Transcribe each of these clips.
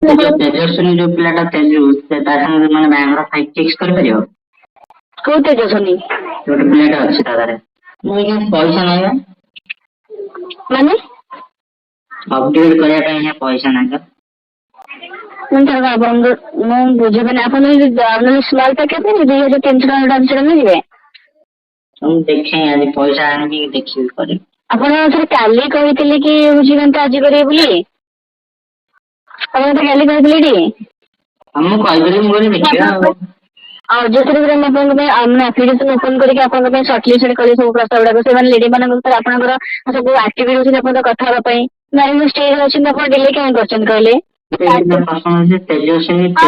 तेजस्विनी जो पिलाटा तेजु से ता संगे माने बैंगर फाइट फिक्स कर परियो को तेजस्विनी गोटे पिलाटा अछि तादारे मु पैसा नाही माने अपडेट करिया ପାଇଁ हे पैसा नाही ମୁଁ ବୁଝିବେନି ଆପଣ ସ୍ମଲ୍ ପ୍ୟାକେଟ୍ ନେବେ 2300 ଟଙ୍କା ଭିତରେ ମିଳିବେ हम देखें आज पैसा आने देखिए करे ଆପଣ କାଲି କହିଥିଲେ କି ବୁଝିବେନି ଆଜି କରିବେ ବୋଲି ଆପଣ ତ କାଲି କହିଥିଲେ ଟି हम କହିଥିଲି ମୁଁ କହିଲି ଦେଖିବା ଆଉ ଯୋଉଥିରେ ମୁଁ ଆପଣଙ୍କ ପାଇଁ ଆମେ ଆପ୍ଲିକେସନ ଓପନ କରିକି ଆପଣଙ୍କ ପାଇଁ ସର୍ଟଲିଷ୍ଟେଡ୍ କଲି ସବୁ ପ୍ରସ୍ତାବ ଗୁଡାକ ସେମାନେ ଲେଡି ମାନଙ୍କ ଭିତରେ ଆପଣଙ୍କର ସବୁ ଆକ୍ଟିଭିଟି ଅଛନ୍ତି ଆପଣଙ୍କ କଥା ହେବା ପାଇଁ ମ୍ୟାରେଜ ଷ୍ଟେଜ୍ ଅଛନ୍ତି ଆପଣ ଡିଲେ କାହିଁ କରୁଛନ୍ତି କହିଲେ ହଁ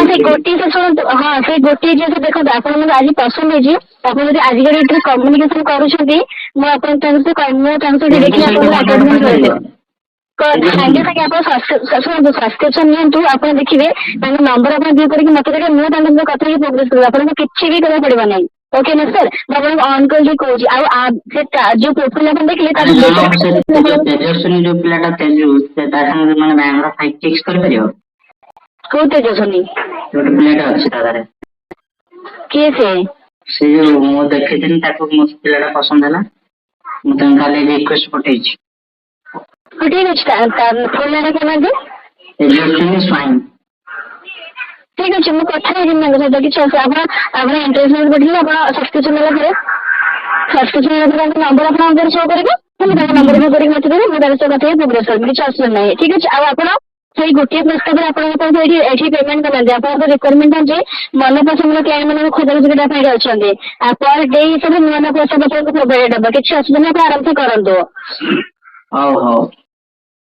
ସେ ଗୋଟିଏ ସେ ଶୁଣନ୍ତୁ ହଁ ସେଇ ଗୋଟିଏ ଜିନିଷ ଦେଖନ୍ତୁ ଆପଣଙ୍କୁ ଆଜି ପସନ୍ଦ ହେଇଛି ଆପଣ ଯଦି ଆଜିକା ଡେଟ୍ରେ କମ୍ୟୁନିକେସନ କରୁଛନ୍ତି ମୁଁ ଆପଣ ତାଙ୍କ ସହିତ ଦେଖିକି ଆପଣଙ୍କୁ ଆଟାଚମେଣ୍ଟ କରିଦେବି ସାଙ୍ଗେ ସାଙ୍ଗେ ଆପଣ ଶୁଣନ୍ତୁ ସବସ୍କ୍ରିପସନ ନିଅନ୍ତୁ ଆପଣ ଦେଖିବେ ତାଙ୍କ ନମ୍ବର ଆପଣ ଦିଅ କରିକି ମତେ ଦେବେ ମୁଁ ତାଙ୍କ ସହିତ କଥା ହେଇକି ପ୍ରୋଗ୍ରେସ କରିବି ଆପଣଙ୍କୁ କିଛି ବି କରିବାକୁ ପଡିବ ନାହିଁ ଓକେ ନା ସାର୍ ମୁଁ ଆପଣଙ୍କୁ ଅନ୍ କରିକି କହୁଛି ଆଉ ଯୋଉ ପ୍ରୋଫାଇଲ ଆପଣ ଦେଖିଲେ ତେଜସ୍ୱିନୀ ଯୋଉ ପିଲାଟା ତେଜୁ ସେ ତା ସାଙ୍ଗରେ ମାନେ ବାହାଘର ଫାଇଟ୍ ଫିକ୍ସ କରିପାରିବ କୋଉ ତେଜସ୍ୱିନୀ ଗୋଟେ ପିଲାଟା ଅଛି ତାଦାରେ କିଏ ସେ ଯୋଉ ମୁଁ ଦେଖିଥିଲି ତାକୁ ମୋ ପିଲାଟା ପସନ୍ଦ ହେଲା ମୁଁ ତାଙ୍କୁ କାଲି ରିକ୍ୱେଷ୍ଟ ପଠେଇଛି ଠିକ ଅଛି ଫୋନ୍ ନାଁଟା କହୁନାହାନ୍ତି ତେଜସ୍ୱିନୀ ସ୍ୱାଇଁ ଠିକ ଅଛି ମୁଁ କଥା ହେଇଯିବି ତାଙ୍କ ସହିତ କିଛି ଆପଣ ଇଣ୍ଟରେଷ୍ଟ ପଠେଇଲେ ଆପଣ ସବସ୍କ୍ରିପସନ ନେଲା ପରେ ସବସ୍କ୍ରିପସନ ନେଲା ପରେ ତାଙ୍କ ନମ୍ବର ଆପଣଙ୍କର ଶୋ କରିବେ ମୁଁ ତାଙ୍କ ନମ୍ବର ବି କରିକି ମତେ ଦେବେ ମୁଁ ତାଙ୍କ ସହିତ କଥା ହେଇକି ପ୍ରୋଗ୍ରେସ କରିବି କିଛି ଅସୁବିଧା ନାହିଁ ଠିକ ଅଛି ଆଉ ଆପଣ ସେଇ ଗୋଟିଏ ପ୍ରସ୍ତାବରେ ଆପଣଙ୍କ ପାଇଁ ଏଠି ପେମେଣ୍ଟ କରନ୍ତି ଆପଣଙ୍କ ରିକ୍ୱାରମେଣ୍ଟ ଅଛି ମନ ପସନ୍ଦର କ୍ଲାଏଣ୍ଟ ମାନଙ୍କୁ ଖୋଜା ଖୋଜି ପାଇଁ ଅଛନ୍ତି ଆଉ ପର ଡେ ହିସାବରେ ନୂଆ ନୂଆ ପ୍ରସ୍ତାବ ଆପଣଙ୍କୁ ପ୍ରୋଭାଇଡ ହବ କିଛି ଅସୁବିଧା ନାହିଁ ଆପଣ ଆରାମସେ କରନ୍ତୁ ହଉ ହଉ